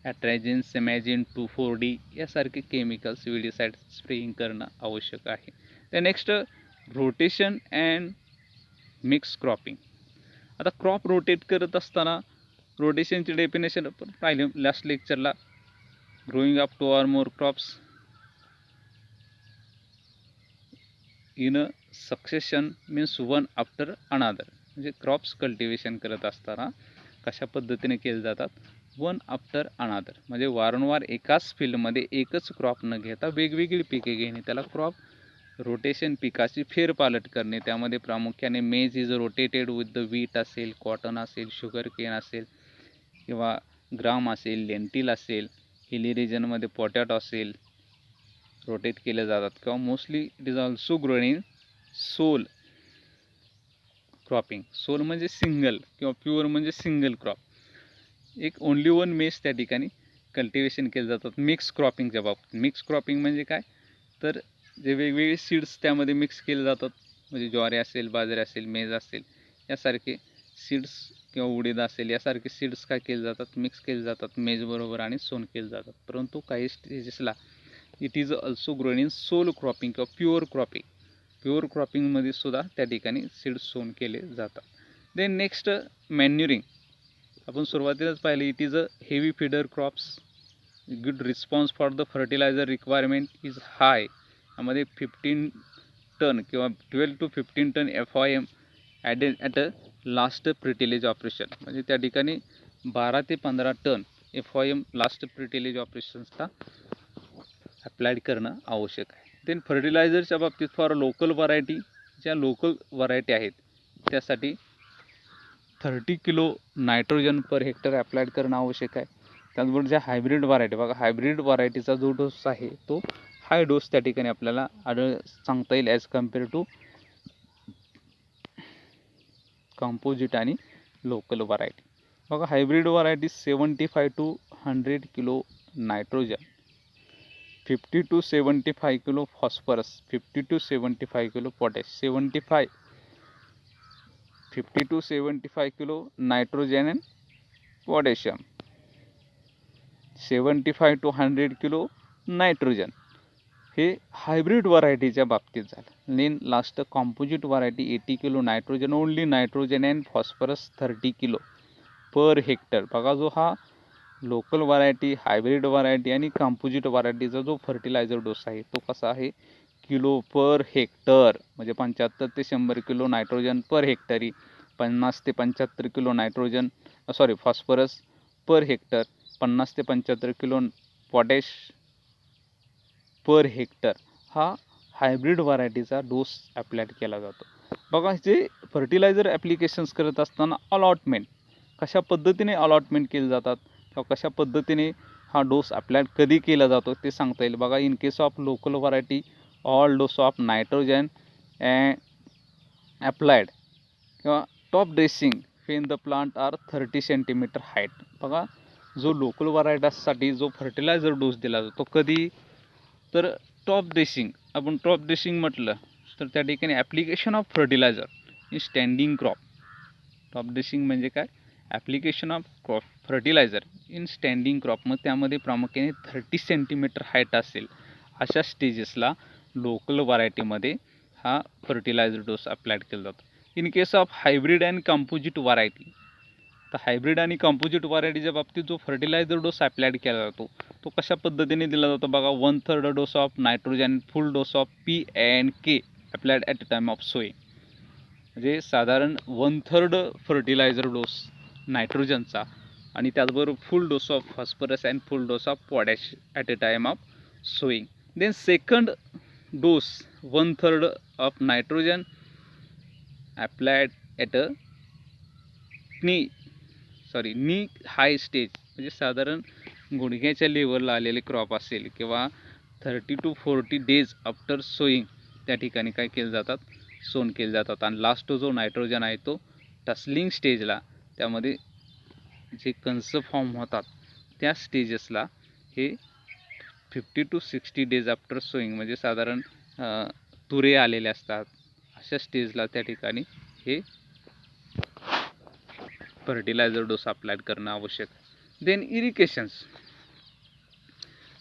ॲट्रॅजिन, सेमॅजिन, 2,4-D यासारखे केमिकल्स विडीसाइड स्प्रेइंग करणं आवश्यक आहे. तर next rotation and mix cropping. आता क्रॉप रोटेट करत असताना रोटेशनची डेफिनेशन आपण पाहिली लास्ट लेक्चरला. Growing up 2 or more crops in a succession means one after another. म्हणजे क्रॉप्स कल्टिवेशन करत असताना कशा पद्धतीने केले जातात, वन आफ्टर अनादर म्हणजे वारंवार एकाच फील्डमध्ये एकच क्रॉप न घेता वेगवेगळी पिके घेणे, त्याला क्रॉप रोटेशन, पिकाची फेरपालट करणे. त्यामध्ये प्रामुख्याने मेज इज रोटेटेड विथ द वीट असेल, कॉटन असेल, शुगर केन असेल किंवा ग्राम असेल, लेंटिल असेल, हिली रिजनमध्ये पोटॅटो असेल, रोटेट केले जातात. किंवा mostly it is also grown in sole cropping. Sole म्हणजे सिंगल किंवा प्युअर म्हणजे सिंगल क्रॉप, एक ओनली वन मेज त्या ठिकाणी कल्टिवेशन केले जातात. मिक्स क्रॉपिंगच्या बाबतीत मिक्स क्रॉपिंग म्हणजे काय, तर जे वेगवेगळे सीड्स त्यामध्ये मिक्स केले जातात, म्हणजे ज्वारी असेल, बाजरी असेल, मेज असेल यासारखे सीड्स किंवा उडीद असेल यासारखे सीड्स काय केले जातात, मिक्स केले जातात मेजबरोबर आणि सोन केले जातात. परंतु काही स्टेजेसला it is also grown in sole cropping किंवा प्युअर क्रॉपिंग. प्युअर क्रॉपिंगमध्ये सुद्धा त्या ठिकाणी सीड्स सोन केले जातात. Then next manuring. आपण सुरुवातीलाच पाहिलं, it is a heavy feeder crops, good response for the fertiliser requirement is high. यामध्ये 15 टन किंवा 12 to 15 tonne FIM added at a last pretillage operation. म्हणजे त्या ठिकाणी 12 ते 15 tonne FIM last pretillage ऑपरेशन्सला applied करणं आवश्यक आहे. देन फर्टिलायझरच्या बाबतीत फॉर लोकल व्हरायटी, ज्या लोकल व्हरायटी आहेत त्यासाठी 30 kilo nitrogen per hectare applied करणं आवश्यक आहे. त्याचबरोबर ज्या हायब्रिड व्हरायटी, बघा हायब्रिड व्हरायटीचा जो डोस आहे तो हाय डोस त्या ठिकाणी आपल्याला सांगता येईल ॲज कम्पेअर टू कंपोजिट आणि लोकल व्हरायटी. बघा hybrid variety 75 to 100 kilo nitrogen, 50 to 75 kilo phosphorus, 50 to 75 kilo potash, 50 to 75 kilo nitrogen and potassium, 75 to 100 kilo nitrogen. हे हायब्रिड व्हरायटीच्या बाबतीत झालं. Then last composite variety 80 kilo nitrogen, only nitrogen and phosphorus 30 kilo per hectare. बघा जो हा local variety, hybrid variety आणि composite व्हरायटीचा जो fertiliser dose आहे तो कसा आहे, किलो पर हेक्टर. म्हणजे 75 ते 100 किलो नायट्रोजन पर हेक्टरी, 50 ते 75 kilo nitrogen phosphorus per hectare, 50 ते 75 किलो पोटॅश पर हेक्टर हा हायब्रिड व्हरायटीचा डोस अप्लाइड केला जातो. बघा जे फर्टिलायझर ॲप्लिकेशन्स करत असताना अलॉटमेंट कशा पद्धतीने अलॉटमेंट केले जातात किंवा कशा पद्धतीने हा डोस अप्लाइड कधी केला जातो ते सांगता येईल. बघा in case of local variety all dose of nitrogen applied किंवा top dressing when the plant are 30 centimetre height. बघा जो लोकल व्हरायटीसाठी जो फर्टिलायझर डोस दिला जातो कधी, तर टॉप ड्रेसिंग. आपण टॉप ड्रेसिंग म्हटलं तर त्या ठिकाणी application of fertiliser in standing crop. Top dressing म्हणजे काय, application of crop fertiliser in standing crop. मग त्यामध्ये प्रामुख्याने 30 सेंटीमीटर हाईट असेल अशा स्टेजेसला लोकल व्हरायटीमध्ये हा फर्टिलायझर डोस अप्लाइड केला जातो. In case of hybrid and composite variety, तर हायब्रिड आणि कंपोजिट व्हरायटीच्या बाबतीत जो फर्टिलायझर डोस अप्लाइड केला जातो तो कशा पद्धतीने दिला जातो. बघा 1/3 dose of nitrogen, full dose of P&K applied at time of sowing. म्हणजे साधारण 1/3 फर्टिलायझर डोस नायट्रोजनचा आणि त्याचबरोबर full dose of phosphorus and full dose of potash at a time of sowing. Then second dose 1/3 of nitrogen applied at a knee high stage. म्हणजे साधारण गुडघ्याच्या लेवलला आलेले क्रॉप असेल किंवा 30 to 40 डेज आफ्टर सोईंग त्या ठिकाणी काय केले जातात, सोन केले जातात. आणि लास्ट जो नायट्रोजन आहे तो टसलिंग स्टेजला, त्यामध्ये जे कंस फॉर्म होतात त्या स्टेजेसला हे 50 to 60 डेज आफ्टर सोईंग म्हणजे साधारण तुरे आलेले असतात अशा स्टेजला त्या ठिकाणी हे फर्टिलायझर डोस अप्लाइड करणं आवश्यक. देन इरिगेशन्स.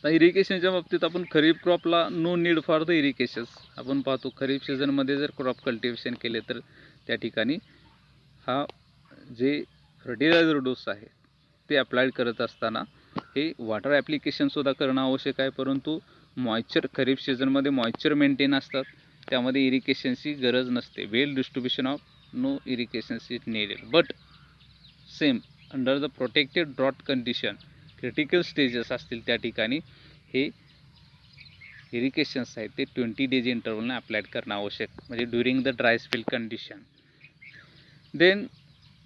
तर इरिगेशनच्या बाबतीत आपण खरीप क्रॉपला नो नीड फॉर द इरिगेशन्स. आपण पाहतो खरीप सीझनमध्ये जर क्रॉप कल्टिवेशन केले तर त्या ठिकाणी हा जे फर्टिलायझर डोस आहे ते अप्लाइड करत असताना हे वॉटर ॲप्लिकेशनसुद्धा करणं आवश्यक आहे. परंतु मॉइश्चर खरीप सीझनमध्ये मॉइश्चर मेंटेन असतात, त्यामध्ये इरिगेशनची गरज नसते. Well distribution of no irrigations is needed. But same under the protected drought condition critical stages असतील त्या ठिकाणी हे इरिगेशन्स आहेत ते 20 डेज इंटरवलने अप्लाइड करणं आवश्यक, म्हणजे during the dry spell condition. Then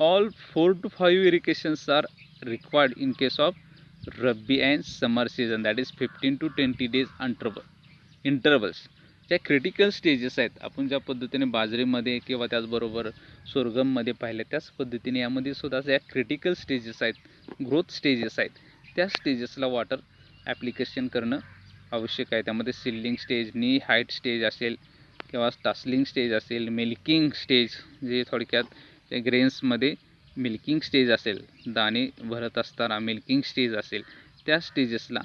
all 4 to 5 irrigations are required in case of Rabi and summer season, that is 15 to 20 days intervals. ज्या क्रिटिकल स्टेजेस आहेत आपण ज्या पद्धतीने बाजरीमध्ये किंवा त्याचबरोबर सोरगममध्ये पाहिले त्याच पद्धतीने यामध्ये सुद्धा ज्या क्रिटिकल स्टेजेस आहेत, ग्रोथ स्टेजेस आहेत, त्या स्टेजेसला वॉटर ॲप्लिकेशन करणं आवश्यक आहे. त्यामध्ये सिल्डिंग स्टेज, नी हाईट स्टेज असेल किंवा टासलिंग स्टेज असेल, मिल्किंग स्टेज जे थोडक्यात त्या ग्रेन्समध्ये मिल्किंग स्टेज असेल, दाणे भरत असताना मिल्किंग स्टेज असेल त्या स्टेजेसला,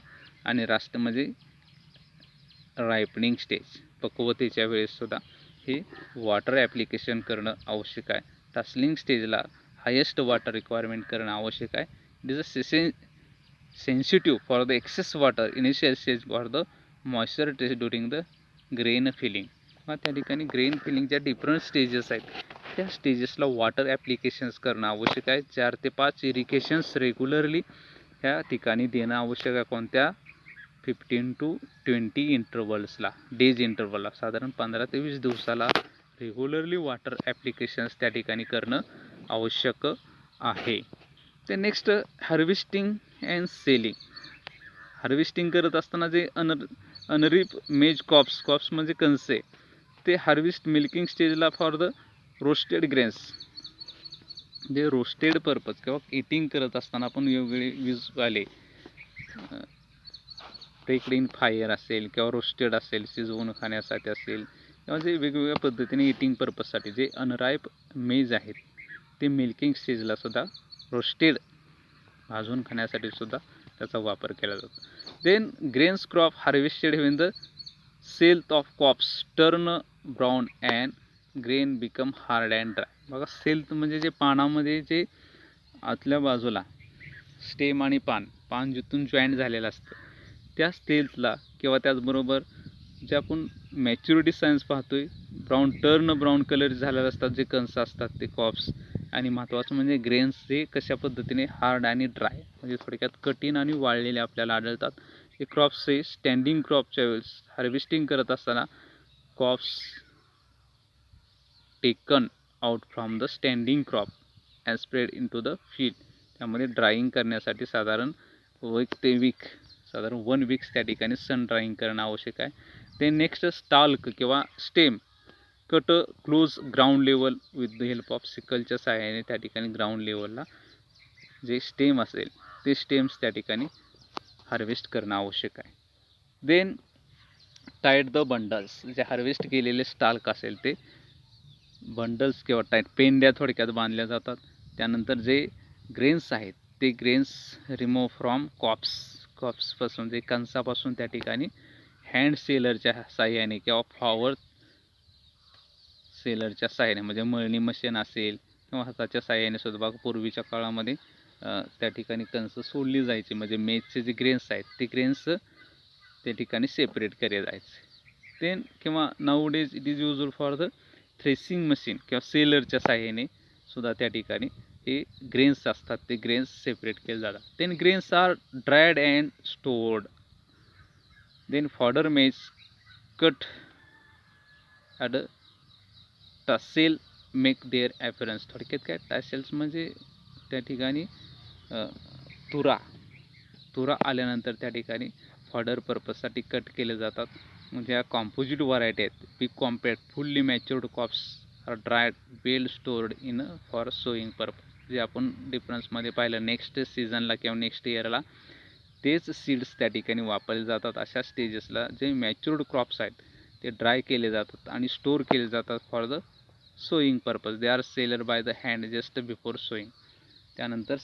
आणि लास्ट म्हणजे रायपनिंग स्टेज पक्वतेच्या वेळेससुद्धा हे वॉटर ॲप्लिकेशन करणं आवश्यक आहे. टासलिंग स्टेजला हायेस्ट वॉटर रिक्वायरमेंट करणं आवश्यक आहे. It is a sensitive for the excess water initial stage for the moisture test during the grain filling. त्या ठिकाणी ग्रेन फिलिंगच्या डिफरंट स्टेजेस आहेत त्या स्टेजेसला वॉटर ॲप्लिकेशन्स करणं आवश्यक आहे. 4 ते 5 इरिगेशन्स रेग्युलरली ह्या ठिकाणी देणं आवश्यक आहे. कोणत्या 15 to 20 इंटरवल्सला, डेज इंटरवलला, साधारण 15 ते 20 दिवसाला रेग्युलरली वॉटर ॲप्लिकेशन्स त्या ठिकाणी करणं आवश्यक आहे. ते next harvesting and selling. Harvesting करत असताना जे अनरिप मेज कॉप्स म्हणजे कणसे, ते हार्वेस्ट मिल्किंग स्टेजला फॉर द रोस्टेड ग्रेन्स, जे रोस्टेड पर्पज किंवा इटिंग करत असताना आपण वेगवेगळे वीजवाले बेक्ड इन फायर असेल किंवा रोस्टेड असेल, शिजवून खाण्यासाठी असेल, किंवा जे वेगवेगळ्या पद्धतीने इटिंग पर्पजसाठी जे अनराईप मेज आहेत ते मिल्किंग स्टेजला सुद्धा रोस्टेड भाजून खाण्यासाठी सुद्धा त्याचा वापर केला जातो. Then grains crop harvested when the sheath of cobs turn brown and grain become hard and dry. बघा, सेल्थ म्हणजे जे पानामध्ये जे आतल्या बाजूला स्टेम आणि पान जिथून जॉईंट झालेलं असतं त्या सेल्थला, किंवा त्याचबरोबर जे आपण मॅच्युरिटी सायन्स पाहतोय टर्न ब्राऊन कलर झालेले असतात जे कणस असतात ते कॉप्स, आणि महत्त्वाचं म्हणजे ग्रेन्स हे कशा पद्धतीने हार्ड आणि ड्राय म्हणजे थोडक्यात कठीण आणि वाळलेले आपल्याला आढळतात. हे क्रॉप्स हे स्टँडिंग क्रॉपच्या वेळेस हार्वेस्टिंग करत असताना cobs taken out from the standing crop and spread in to the field. त्यामध्ये ड्राईंग करण्यासाठी साधारण 1 वीक त्या ठिकाणी सन ड्राईंग करणं आवश्यक आहे. ते नेक्स्ट स्टाल्क किंवा stem cut close ground level with the help of सिकलच्या सहाय्याने त्या ठिकाणी ग्राउंड लेवलला जे स्टेम असेल ते स्टेम्स त्या ठिकाणी हार्वेस्ट करणं आवश्यक आहे. देन टाईट द बंडल्स, जे हार्वेस्ट केलेले स्टाल्क असेल ते बंडल्स किंवा टाईट पेंड्या थोडक्यात बांधल्या जातात. त्यानंतर जे ग्रेन्स आहेत ते ग्रेन्स रिमूव्ह फ्रॉम कॉप्सपासून जे कणसापासून त्या ठिकाणी हँड सेलरच्या साह्याने किंवा फ्लॉवर सेलरच्या साह्याने म्हणजे मळणी मशीन असेल किंवा हाताच्या साह्याने सुद्धा. बघा, पूर्वीच्या काळामध्ये त्या ठिकाणी कणसं सोडली जायची, म्हणजे मेजचे जे ग्रेन्स आहेत ते ग्रेन्स त्या ठिकाणी सेपरेट केले जायचे. देन किंवा nowadays it is useful for the threshing machine किंवा सेलरच्या साह्याने सुद्धा त्या ठिकाणी हे ग्रेन्स असतात ते ग्रेन्स सेपरेट केले जातात. Then grains are dried and stored. Then fodder maize cut at tassel make their appearance. थोडक्यात काय, टासेल्स म्हणजे त्या ठिकाणी तुरा आल्यानंतर त्या ठिकाणी फॉडर पर्पजसाठी कट केले जातात. म्हणजे या कॉम्पोजिट व्हरायटी आहेत. Big compact fully matured cobs are dried well stored in for sowing purpose. जे आपण डिफरन्समध्ये पाहिलं नेक्स्ट सीझनला किंवा नेक्स्ट इयरला तेच सीड्स त्या ठिकाणी वापरले जातात. अशा स्टेजेसला जे मॅच्युर्ड क्रॉप्स आहेत ते ड्राय केले जातात आणि स्टोअर केले जातात for the sowing purpose, they are seller by the hand just before sowing. त्यानंतर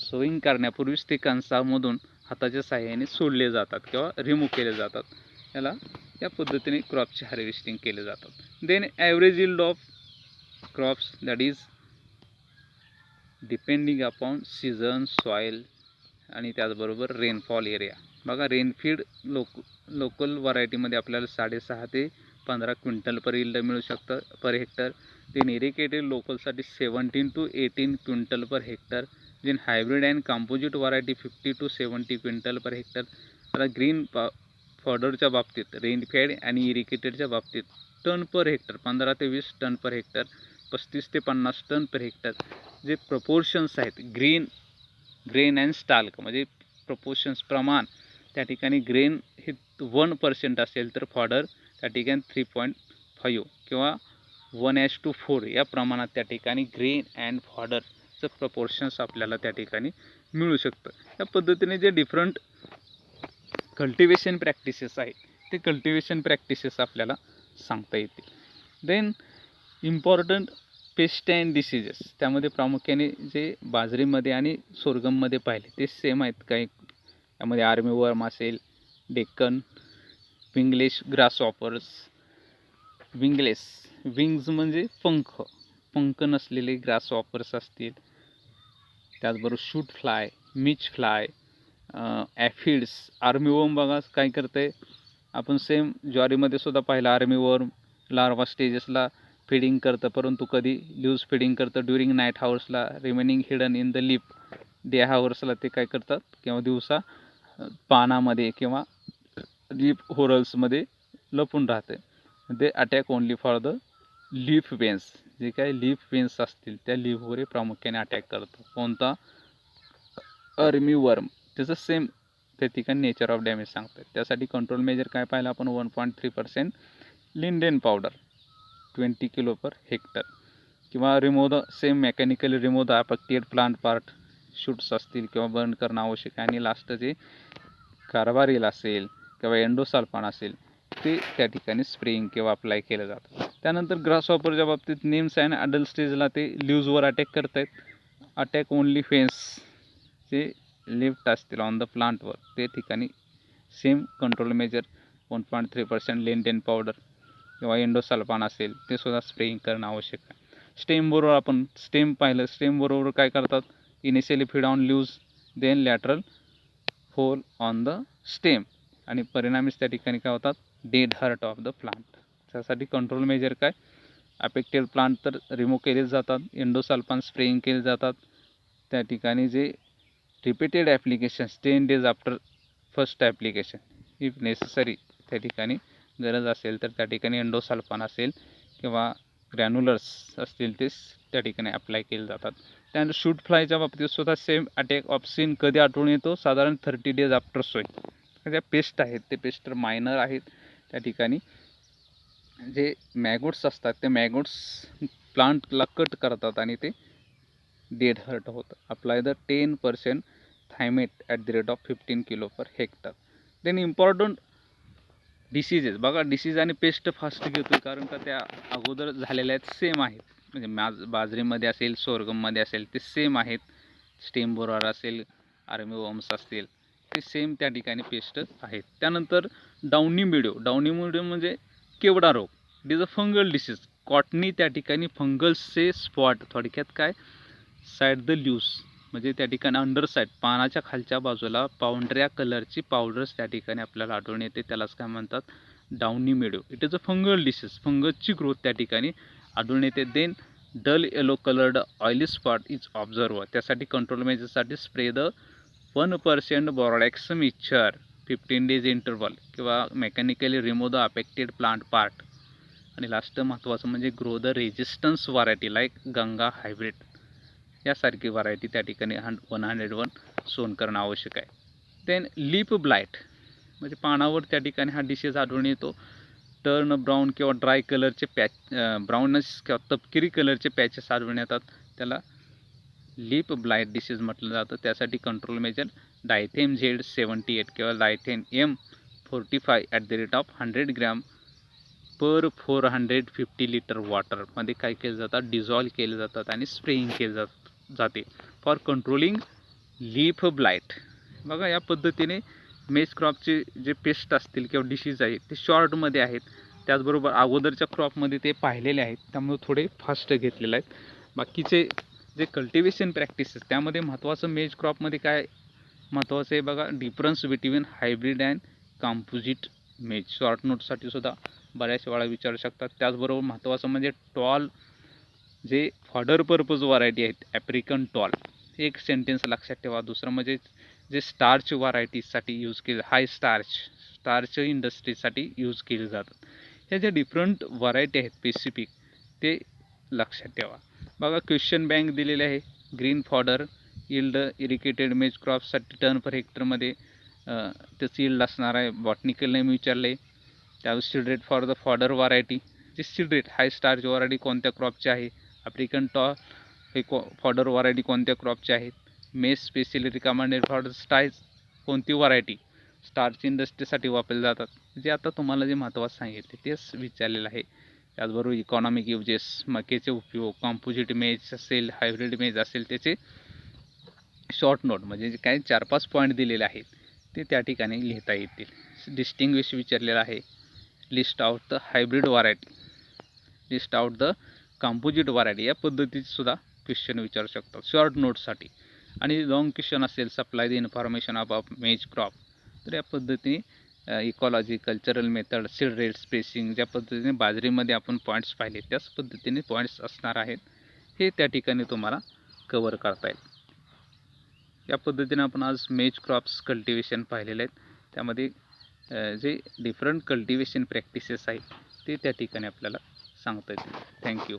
सोईंग करण्यापूर्वीच ते कणसामधून हाताच्या साहाय्याने सोडले जातात किंवा रिमूव्ह केले जातात. याला या पद्धतीने क्रॉपचे हार्वेस्टिंग केले जातात. Then average yield of crops that is depending upon season, soil आणि त्याचबरोबर रेनफॉल एरिया. बघा रेनफीड लोकल व्हरायटीमध्ये आपल्याला 6.5 ते 15 क्विंटल पर यील्ड मिळू शकतं पर हेक्टर. देन इरिकेटेड लोकलसाठी 17 to 18 quintal per hectare. Then hybrid and composite variety 50 to 70 quintal per hectare. आता green फॉडरच्या बाबतीत, रेनफेड आणि इरिकेटेडच्या बाबतीत टन पर हेक्टर 15 ते 20 टन पर हेक्टर, 35 ते 50 टन पर हेक्टर. जे प्रपोर्शन्स आहेत ग्रेन अँड स्टाल्क म्हणजे प्रपोर्शन्स प्रमाण, त्या ठिकाणी ग्रेन हे 1% असेल तर फॉडर त्या ठिकाणी 3.5 किंवा 1:4 या प्रमाणात त्या ठिकाणी ग्रेन अँड फॉडरचं प्रपोर्शन्स आपल्याला त्या ठिकाणी मिळू शकतं. या पद्धतीने जे डिफरंट कल्टिवेशन प्रॅक्टिसेस आहेत ते कल्टिवेशन प्रॅक्टिसेस आपल्याला सांगता येतील. Then important pest and diseases, त्यामध्ये प्रामुख्याने जे बाजरीमध्ये आणि सोरगममध्ये पाहिले ते सेम आहेत. काही त्यामध्ये आर्मीवर्म असेल, डेक्कन, विंगलेस ग्रासहॉपर्स, विंग्स म्हणजे पंख नसलेले ग्रासहॉपर्स असतील. त्याचबरोबर शूट फ्लाय, मिच फ्लाय, ॲफिड्स. आर्मीवर्म बघा काय करते, आपण सेम ज्वारीमध्ये सुद्धा पाहिलं आर्मीवर्म लार्वा स्टेजेसला फीडिंग करतं, परंतु कधी ल्यूज फीडिंग करतं ड्युरिंग नाईट हावर्सला, remaining hidden in the lip day हावर्सला ते काय करतात किंवा दिवसा पानामध्ये किंवा लीफ होरल्समध्ये लपून राहते. ते attack only for the leaf veins, जे काय लीफ वेन्स असतील त्या लीफवर प्रामुख्याने अटॅक करतो. कोणता? आर्मीवर्म. त्याचं सेम त्या ठिकाणी नेचर ऑफ डॅमेज सांगतात. त्यासाठी कंट्रोल मेजर काय पाहिलं आपण, 1.3% lindane powder 20 kilo per hectare, किंवा remove the same mechanically remove the affected plant part, shoots असतील किंवा बर्न करणं आवश्यक आहे. आणि लास्ट जे कार्बारिल असेल किंवा एंडोसल्फान असेल ते त्या ठिकाणी स्प्रेइंग किंवा अप्लाय केलं जातं. त्यानंतर ग्रासहॉपरच्या बाबतीत नेम्स अँड अडल्ट स्टेजला ते लीव्जवर अटॅक करत आहेत. अटॅक ओनली फेन्स जे लिफ्ट असतील ऑन द प्लांटवर ते ठिकाणी same control measure 1.3% lindane powder किंवा एंडोसल्फान असेल ते सुद्धा स्प्रेइंग करणं आवश्यक आहे. स्टेमबरोबर आपण स्टेम पाहिलं, स्टेमबरोबर काय करतात, initially feed on leaves then lateral hole on the stem, आणि परिणामीच त्या ठिकाणी काय होतात, dead heart of the plant. त्यासाठी कंट्रोल मेजर काय, अफेक्टेड प्लांट तर रिमूव्ह केले जातात, एंडोसल्फान स्प्रेइंग केले जातात. त्या ठिकाणी जे repeated application 10 days after first application if necessary, त्या ठिकाणी गरज असेल तर त्या ठिकाणी एंडोसल्फान असेल किंवा ग्रॅन्युलर्स असतील ते त्या ठिकाणी अप्लाय केले जातात. त्यानंतर शूट फ्लायच्या बाबतीत सुद्धा सेम अटॅक ऑफ सीन कधी आढळून येतो, साधारण 30 days आफ्टर सोईंग. ज्या पेस्ट आहेत ते पेस्ट तर मायनर आहेत. त्या ठिकाणी जे मॅगोट्स असतात ते मॅगोट्स प्लांटला कट करतात आणि ते डेड हर्ट होतं. Apply the 10% thimet at the rate of 15 kilo per hectare. Then important diseases, बघा डिसीज आणि पेस्ट फास्ट घेतो कारण का त्या अगोदर झालेल्या आहेत, सेम आहेत. म्हणजे बाजरीमध्ये असेल, सोरगममध्ये असेल ते सेम आहेत. स्टेम बोरर असेल, आर्मीवर्म्स असतील ते सेम त्या ठिकाणी पेस्ट आहेत. त्यानंतर डाउनी मिल्ड्यू म्हणजे केवडा रोग. It is a fungal disease. Cottony त्या ठिकाणी फंगल्सचे स्पॉट, थोडक्यात काय, साईड द ल्यूज म्हणजे त्या ठिकाणी अंडर साईड पानाच्या खालच्या बाजूला पांढऱ्या कलरची पावडर्स त्या ठिकाणी आपल्याला आढळून येते. त्यालाच काय म्हणतात, downy mildew. It is a fungal disease. फंगसची ग्रोथ त्या ठिकाणी आढळून येते. Then dull yellow coloured oily spot is observe. त्यासाठी कंट्रोल मेजरसाठी spray the 1% Bordeaux mixture 15 days interval किंवा mechanically remove the affected plant part. आणि लास्ट महत्त्वाचं म्हणजे grow the resistance variety like Ganga hybrid यासारखी व्हरायटी त्या ठिकाणी 101 सोन करणं आवश्यक आहे. देन लीप ब्लाइट म्हणजे पानावर त्या ठिकाणी हा डिसीज आढळून येतो. टर्न ब्राऊन किंवा ड्राय कलरचे पॅच, ब्राऊनस किंवा तपकिरी कलरचे पॅचेस आढळून येतात, त्याला लीप ब्लाइट डिसीज म्हटलं जातं. त्यासाठी कंट्रोल मेजर डायथेम Z78 किंवा Dithane M45 at the rate of 100 gram per 450 litre वॉटरमध्ये काय केलं जातात, डिझॉल्व केले जातात आणि स्प्रेइंग केले जाते फॉर कंट्रोलिंग लीफ ब्लाइट. बघा या पद्धतीने मेज क्रॉपचे जे पेस्ट असतील किंवा डिसीज आहेत ते शॉर्टमध्ये आहेत. त्याचबरोबर अगोदरच्या क्रॉपमध्ये ते पाहिलेले आहेत, त्यामुळे थोडे फास्ट घेतलेले आहेत. बाकीचे जे कल्टिवेशन प्रॅक्टिसेस त्यामध्ये महत्त्वाचं मेज क्रॉपमध्ये काय महत्त्वाचं आहे बघा, difference between hybrid and composite मेज. शॉर्ट नोटसाठी सुद्धा बऱ्याच वेळा विचारू शकतात. त्याचबरोबर महत्त्वाचं म्हणजे टॉल जे फॉडर पर्पज व्हरायटी आहेत, ॲफ्रिकन टॉल, एक सेंटेन्स लक्षात ठेवा. दुसरं म्हणजे जे स्टार्च व्हरायटीजसाठी यूज केले, हाय स्टार्च इंडस्ट्रीसाठी यूज केले जातात. ह्या ज्या डिफरंट व्हरायटी आहेत स्पेसिफिक ते लक्षात ठेवा. बघा क्वेश्चन बँक दिलेले आहे. ग्रीन फॉडर यील्ड इरिगेटेड मेज क्रॉपसाठी टर्न पर हेक्टरमध्ये त्याचं यील्ड असणार आहे. बॉटनिकल नेम विचारले. त्यावर seed rate for the fodder variety, जे सीड रेट हाय स्टार्च व्हरायटी कोणत्या क्रॉपचे आहे. अफ्रिकन टॉल हे फॉडर व्हरायटी कोणत्या क्रॉपचे आहेत. मेज स्पेशली रिकमेंडेड फॉर स्टार्च कोणती व्हरायटी स्टार्च इंडस्ट्रीसाठी वापरले जातात. जे आता तुम्हाला जे महत्त्वाचं सांगितले तेच विचारलेलं आहे. त्याचबरोबर इकॉनॉमिक युजेस, मकेचे उपयोग, कॉम्पोजिट मेज असेल, हायब्रिड मेज असेल, त्याचे शॉर्ट नोट म्हणजे जे काही 4-5 पॉईंट दिलेले आहेत ते त्या ठिकाणी लिहिता येतील. डिस्टिंग्विश विचारलेला आहे. List out the hybrid variety, list out the composite variety, या पद्धतीचे सुद्धा क्वेश्चन विचारू शकतात शॉर्ट नोटसाठी. आणि लॉंग क्वेश्चन असेल, सप्लाय द इन्फॉर्मेशन अबाउट मेज क्रॉप, तर या पद्धतीने ecology, cultural method, seed rate, spacing, ज्या पद्धतीने बाजरीमध्ये आपण पॉईंट्स पाहिले त्याच पद्धतीने पॉईंट्स असणार आहेत. हे त्या ठिकाणी तुम्हाला कवर करता येईल. या पद्धतीने आपण आज मेज क्रॉप्स कल्टिवेशन पाहिलेले आहेत. त्यामध्ये जे डिफरंट कल्टिवेशन प्रॅक्टिसेस आहेत ते त्या ठिकाणी आपल्याला सांगता येतील. थँक्यू.